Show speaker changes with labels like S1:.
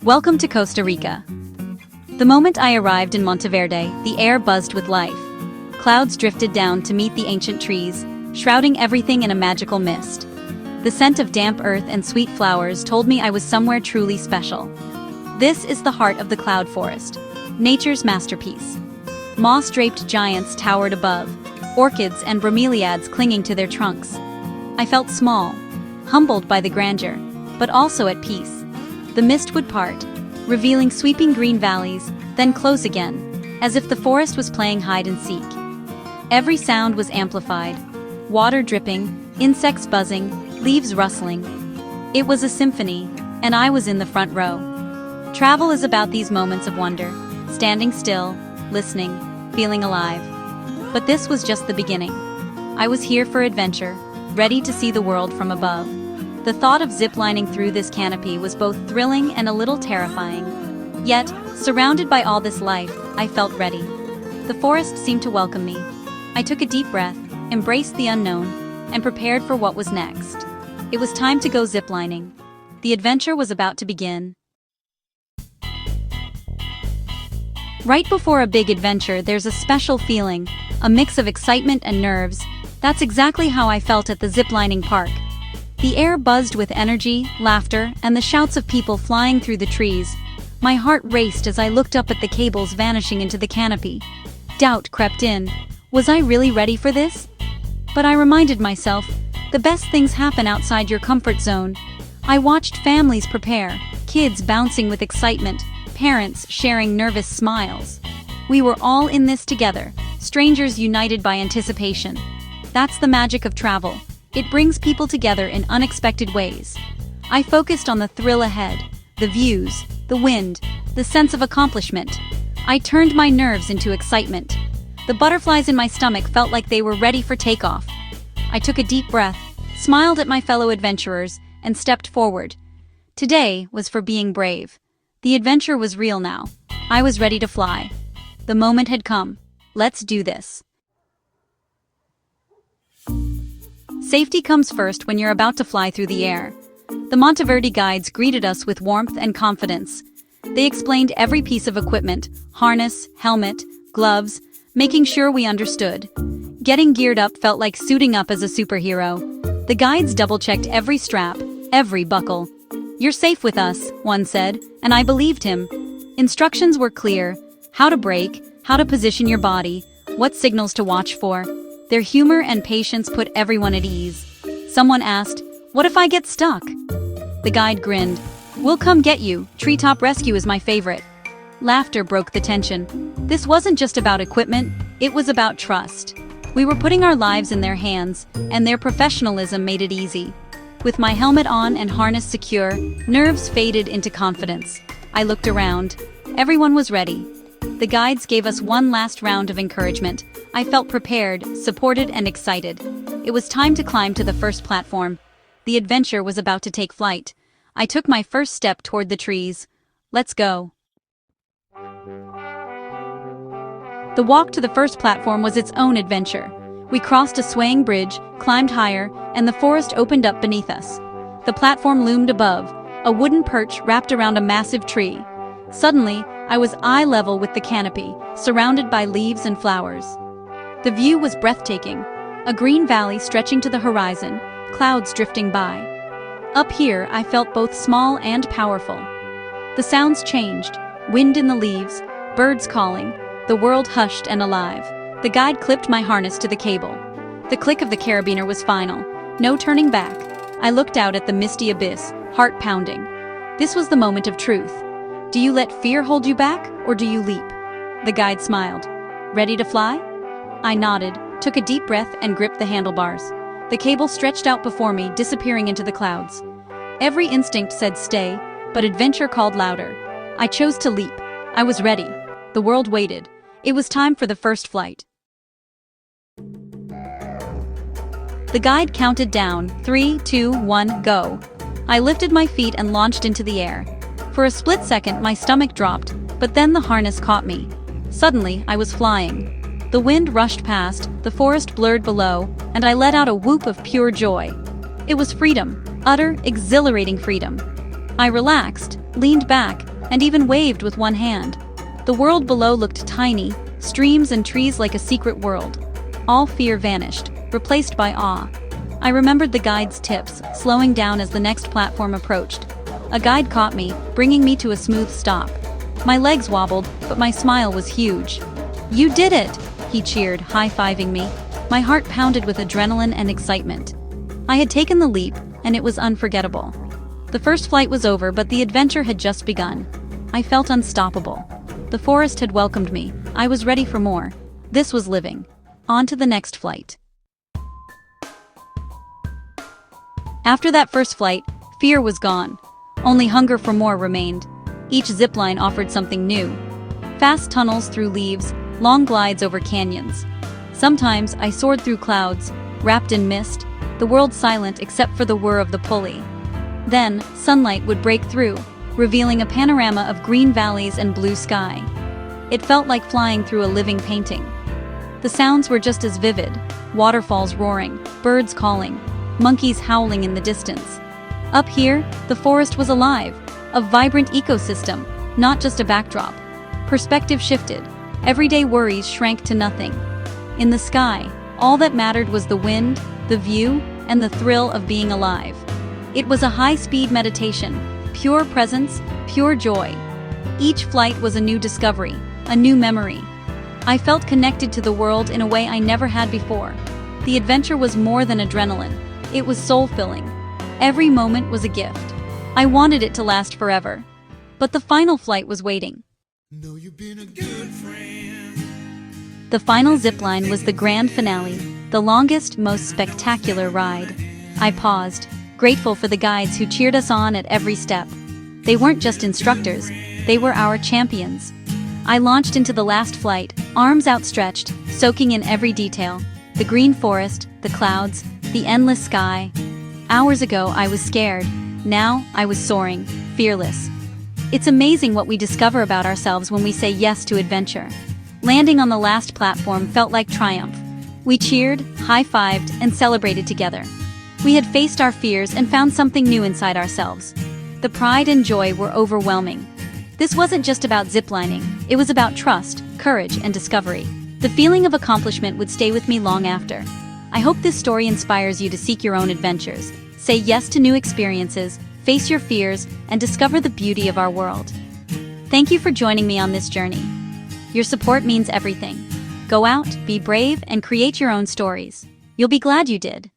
S1: Welcome to Costa Rica. The moment I arrived in Monteverde, the air buzzed with life. Clouds drifted down to meet the ancient trees, shrouding everything in a magical mist. The scent of damp earth and sweet flowers told me I was somewhere truly special. This is the heart of the cloud forest, nature's masterpiece. Moss-draped giants towered above, orchids and bromeliads clinging to their trunks. I felt small, humbled by the grandeur, but also at peace. The mist would part, revealing sweeping green valleys, then close again, as if the forest was playing hide and seek. Every sound was amplified: water dripping, insects buzzing, leaves rustling. It was a symphony, and I was in the front row. Travel is about these moments of wonder, standing still, listening, feeling alive. But this was just the beginning. I was here for adventure, ready to see the world from above. The thought of ziplining through this canopy was both thrilling and a little terrifying. Yet, surrounded by all this life, I felt ready. The forest seemed to welcome me. I took a deep breath, embraced the unknown, and prepared for what was next. It was time to go ziplining. The adventure was about to begin. Right before a big adventure, there's a special feeling, a mix of excitement and nerves. That's exactly how I felt at the ziplining park. The air buzzed with energy, laughter, and the shouts of people flying through the trees. My heart raced as I looked up at the cables vanishing into the canopy. Doubt crept in. Was I really ready for this? But I reminded myself, the best things happen outside your comfort zone. I watched families prepare, kids bouncing with excitement, parents sharing nervous smiles. We were all in this together, strangers united by anticipation. That's the magic of travel. It brings people together in unexpected ways. I focused on the thrill ahead, the views, the wind, the sense of accomplishment. I turned my nerves into excitement. The butterflies in my stomach felt like they were ready for takeoff. I took a deep breath, smiled at my fellow adventurers, and stepped forward. Today was for being brave. The adventure was real now. I was ready to fly. The moment had come. Let's do this. Safety comes first when you're about to fly through the air. The Monteverde guides greeted us with warmth and confidence. They explained every piece of equipment: harness, helmet, gloves, making sure we understood. Getting geared up felt like suiting up as a superhero. The guides double-checked every strap, every buckle. "You're safe with us," one said, and I believed him. Instructions were clear: how to brake, how to position your body, what signals to watch for. Their humor and patience put everyone at ease. Someone asked, "What if I get stuck?" The guide grinned. "We'll come get you. Treetop rescue is my favorite." Laughter broke the tension. This wasn't just about equipment, it was about trust. We were putting our lives in their hands, and their professionalism made it easy. With my helmet on and harness secure, nerves faded into confidence. I looked around. Everyone was ready. The guides gave us one last round of encouragement. I felt prepared, supported, and excited. It was time to climb to the first platform. The adventure was about to take flight. I took my first step toward the trees. Let's go. The walk to the first platform was its own adventure. We crossed a swaying bridge, climbed higher, and the forest opened up beneath us. The platform loomed above, a wooden perch wrapped around a massive tree. Suddenly, I was eye level with the canopy, surrounded by leaves and flowers. The view was breathtaking, a green valley stretching to the horizon, clouds drifting by. Up here, I felt both small and powerful. The sounds changed: wind in the leaves, birds calling, the world hushed and alive. The guide clipped my harness to the cable. The click of the carabiner was final. No turning back. I looked out at the misty abyss, heart pounding. This was the moment of truth. Do you let fear hold you back, or do you leap? The guide smiled. Ready to fly? I nodded, took a deep breath, and gripped the handlebars. The cable stretched out before me, disappearing into the clouds. Every instinct said stay, but adventure called louder. I chose to leap. I was ready. The world waited. It was time for the first flight. The guide counted down. 3, 2, 1, go. I lifted my feet and launched into the air. For a split second, my stomach dropped, but then the harness caught me. Suddenly, I was flying. The wind rushed past, the forest blurred below, and I let out a whoop of pure joy. It was freedom, utter, exhilarating freedom. I relaxed, leaned back, and even waved with one hand. The world below looked tiny, streams and trees like a secret world. All fear vanished, replaced by awe. I remembered the guide's tips, slowing down as the next platform approached. A guide caught me, bringing me to a smooth stop. My legs wobbled, but my smile was huge. "You did it!" he cheered, high-fiving me. My heart pounded with adrenaline and excitement. I had taken the leap, and it was unforgettable. The first flight was over, but the adventure had just begun. I felt unstoppable. The forest had welcomed me. I was ready for more. This was living. On to the next flight. After that first flight, fear was gone. Only hunger for more remained. Each zipline offered something new. Fast tunnels through leaves, long glides over canyons. Sometimes I soared through clouds, wrapped in mist, the world silent except for the whir of the pulley. Then, sunlight would break through, revealing a panorama of green valleys and blue sky. It felt like flying through a living painting. The sounds were just as vivid: waterfalls roaring, birds calling, monkeys howling in the distance. Up here, the forest was alive, a vibrant ecosystem, not just a backdrop. Perspective shifted. Everyday worries shrank to nothing. In the sky, all that mattered was the wind, the view, and the thrill of being alive. It was a high-speed meditation, pure presence, pure joy. Each flight was a new discovery, a new memory. I felt connected to the world in a way I never had before. The adventure was more than adrenaline. It was soul-filling. Every moment was a gift. I wanted it to last forever. But the final flight was waiting.
S2: Know you've been a good friend.
S1: The final zipline was the grand finale, the longest, most spectacular ride. I paused, grateful for the guides who cheered us on at every step. They weren't just instructors, they were our champions. I launched into the last flight, arms outstretched, soaking in every detail. The green forest, the clouds, the endless sky. Hours ago I was scared. Now I was soaring, fearless. It's amazing what we discover about ourselves when we say yes to adventure. Landing on the last platform felt like triumph. We cheered, high-fived, and celebrated together. We had faced our fears and found something new inside ourselves. The pride and joy were overwhelming. This wasn't just about ziplining, it was about trust, courage, and discovery. The feeling of accomplishment would stay with me long after. I hope this story inspires you to seek your own adventures, say yes to new experiences, face your fears, and discover the beauty of our world. Thank you for joining me on this journey. Your support means everything. Go out, be brave, and create your own stories. You'll be glad you did.